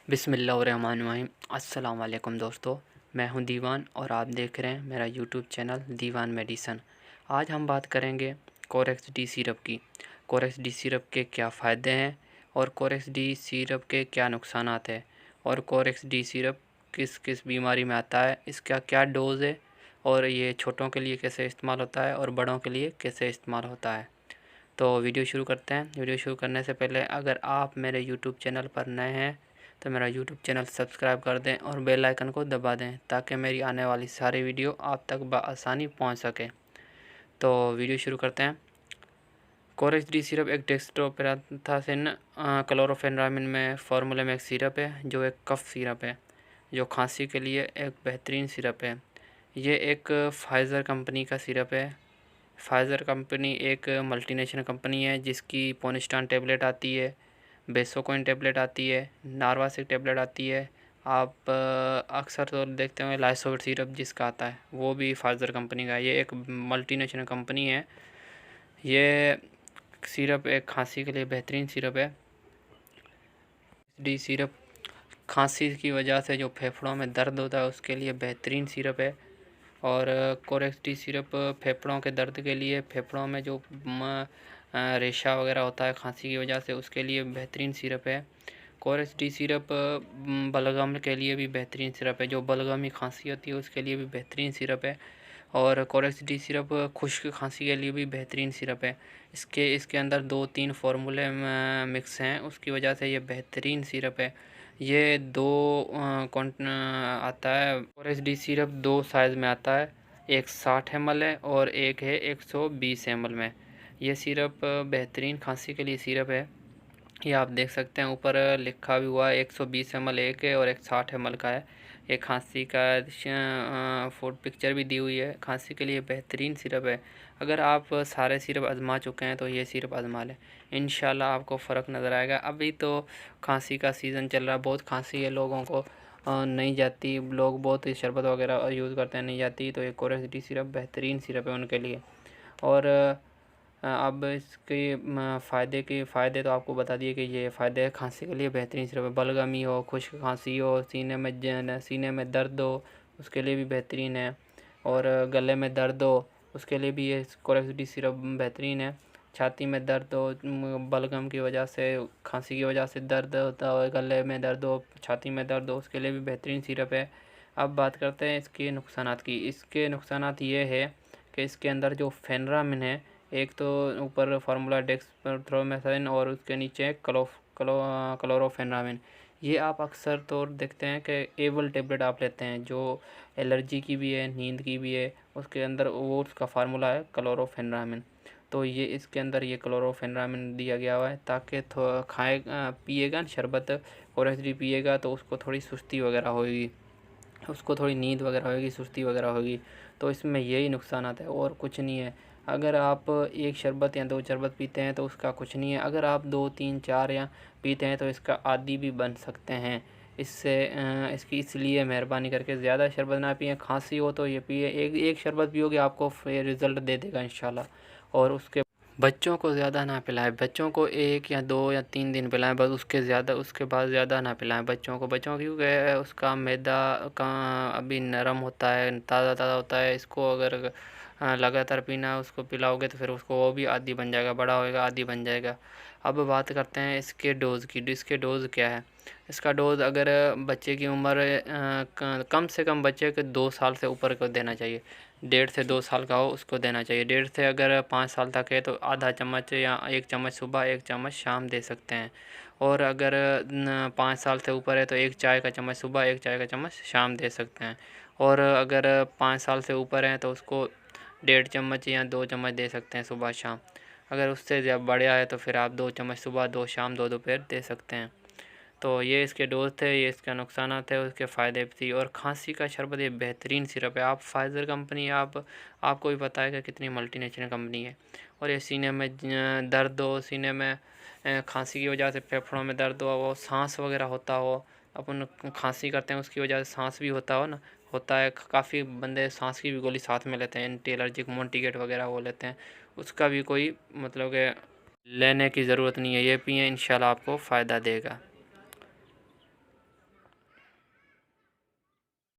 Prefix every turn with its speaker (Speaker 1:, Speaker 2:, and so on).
Speaker 1: बिस्मिल्लाहिर्रहमानिर्रहीम। अस्सलाम वालेकुम दोस्तों, मैं हूं दीवान और आप देख रहे हैं मेरा यूट्यूब चैनल दीवान मेडिसन। आज हम बात करेंगे कोरेक्स डी सिरप की। कोरेक्स डी सिरप के क्या फ़ायदे हैं और कोरेक्स डी सिरप के क्या नुकसानात हैं और कोरेक्स डी सिरप किस किस बीमारी में आता है, इसका क्या डोज़ है और ये छोटों के लिए कैसे इस्तेमाल होता है और बड़ों के लिए कैसे इस्तेमाल होता है। तो वीडियो शुरू करते हैं। वीडियो शुरू करने से पहले अगर आप मेरे यूट्यूब चैनल पर नए हैं तो मेरा यूट्यूब चैनल सब्सक्राइब कर दें और बेल आइकन को दबा दें ताकि मेरी आने वाली सारी वीडियो आप तक बआसानी पहुंच सके। तो वीडियो शुरू करते हैं। कोरेक्स डी सिरप एक डेक्स्ट्रोपिराथासिन क्लोरोफेनामिन में फार्मूले में एक सिरप है जो एक कफ सिरप है जो खांसी के लिए एक बेहतरीन सिरप है। ये एक फाइज़र कंपनी का सिरप है। फाइज़र कंपनी एक मल्टीनेशनल कंपनी है जिसकी पोनिस्टान टेबलेट आती है, बेसोकोइन टेबलेट आती है, नार्वासिक टेबलेट आती है। आप अक्सर तो देखते होंगे लाइसोविट सिरप जिसका आता है वो भी फाइज़र कंपनी का है। ये एक मल्टीनेशनल कंपनी है। ये सिरप एक खांसी के लिए बेहतरीन सिरप है। डी सिरप खांसी की वजह से जो फेफड़ों में दर्द होता है उसके लिए बेहतरीन सिरप है और कोरेक्स डी सिरप फेफड़ों के दर्द के लिए, फेफड़ों में जो रेशा वगैरह होता है खांसी की वजह से उसके लिए बेहतरीन सिरप है। कोरेक्स डी सिरप बलगम के लिए भी बेहतरीन सिरप है, जो बलगमी खांसी होती है उसके लिए भी बेहतरीन सिरप है। और कोरेक्स डी सिरप खुश्क खांसी के लिए भी बेहतरीन सिरप है। इसके अंदर 2-3 फार्मूले मिक्स हैं, उसकी वजह से ये बेहतरीन सिरप है। ये आता है। कोरेक्स डी सिरप 2 साइज़ में आता है, एक 60 ml है और एक है 120 ml में। ये सिरप बेहतरीन खांसी के लिए सिरप है। ये आप देख सकते हैं ऊपर लिखा भी हुआ है 120 ml एक है और एक 60 ml का है। एक खांसी का फूड पिक्चर भी दी हुई है। खांसी के लिए बेहतरीन सिरप है। अगर आप सारे सिरप आजमा चुके हैं तो ये सिरप आजमा लें, इंशाल्लाह आपको फ़र्क नज़र आएगा। अभी तो खांसी का सीज़न चल रहा है, बहुत खांसी है, लोगों को नहीं जाती, लोग बहुत शरबत वगैरह यूज़ करते हैं, नहीं जाती, तो ये कोरेक्स डी सिरप बेहतरीन सिरप है उनके लिए। और अब इसके फ़ायदे तो आपको बता दिए कि ये फ़ायदे खांसी के लिए बेहतरीन सिरप है। बलगमी हो, खुश्क खांसी हो, सीने में दर्द हो उसके लिए भी बेहतरीन है और गले में दर्द हो उसके लिए भी ये कोरेक्स डी सिरप बेहतरीन है। छाती में दर्द हो, बलगम की वजह से, खांसी की वजह से दर्द होता हो, गले में दर्द हो, छाती में दर्द हो उसके लिए भी बेहतरीन सिरप है। अब बात करते हैं इसके नुकसानात की। इसके नुकसानात ये है कि इसके अंदर जो फेनरामिन है, एक तो ऊपर फार्मूला डेक्सट्रोमेथाजिन और उसके नीचे क्लोरोफेनामिन। ये आप अक्सर तो देखते हैं कि एबल टेबलेट आप लेते हैं जो एलर्जी की भी है, नींद की भी है, उसके अंदर वो उसका फार्मूला है क्लोरोफेनामिन। तो ये इसके अंदर ये क्लोरोफेनामिन दिया गया हुआ है ताकि पिएगा न शरबत कोरेक्स डी पिएगा तो उसको थोड़ी सुस्ती वगैरह होगी, उसको थोड़ी नींद वगैरह होगी, सुस्ती वगैरह होगी। तो इसमें यही नुकसान आता है और कुछ नहीं है। अगर आप एक शरबत या 2 शरबत पीते हैं तो उसका कुछ नहीं है। अगर आप 2, 3, 4 या पीते हैं तो इसका आदी भी बन सकते हैं। इसकी इसलिए मेहरबानी करके ज़्यादा शरबत ना पिएं। खांसी हो तो ये पिए, एक शरबत पियोगे आपको रिज़ल्ट दे देगा इंशाल्लाह। और उसके बच्चों को ज़्यादा ना पिलाएं। बच्चों को 1 या 2 या 3 दिन पिलाएं बस, उसके बाद ज़्यादा ना पिलाएं बच्चों को। क्योंकि उसका मैदा का अभी नरम होता है, ताज़ा ताज़ा होता है। इसको अगर लगातार पीना उसको पिलाओगे तो फिर उसको वो भी आदी बन जाएगा, बड़ा होएगा आदी बन जाएगा। अब बात करते हैं इसके डोज़ की। इसके डोज़ क्या है? इसका डोज़ अगर बच्चे की उम्र कम से कम बच्चे के 2 साल से ऊपर को देना चाहिए। 1.5 से 2 साल का हो उसको देना चाहिए। 1.5 से अगर 5 साल तक है तो आधा चम्मच या 1 चम्मच सुबह, 1 चम्मच शाम दे सकते हैं। और अगर 5 साल से ऊपर है तो 1 चाय का चम्मच सुबह, 1 चाय का चम्मच शाम दे सकते हैं। और अगर 5 साल से ऊपर हैं तो उसको 1.5 चम्मच या 2 चम्मच दे सकते हैं सुबह शाम। अगर उससे जब बढ़िया है तो फिर आप 2 चम्मच सुबह, 2 शाम, 2 दोपहर दे सकते हैं। तो ये इसके डोज थे, ये इसका नुकसानात है, उसके फ़ायदे भी थी। और खांसी का शरबत ये बेहतरीन सिरप है। आप फाइज़र कंपनी आपको भी पता है कि कितनी मल्टीनेशनल कंपनी है। और ये सीने में दर्द हो, सीने में खांसी की वजह से फेफड़ों में दर्द हो, वो सांस वगैरह होता हो, अपन खांसी करते हैं उसकी वजह से सांस भी होता हो ना, होता है। काफ़ी बंदे सांस की भी गोली साथ में लेते हैं, एंटी एलर्जिक मोंटीगेट वगैरह वो लेते हैं, उसका भी कोई मतलब कि लेने की ज़रूरत नहीं है। ये पिए इंशाल्लाह आपको फ़ायदा देगा।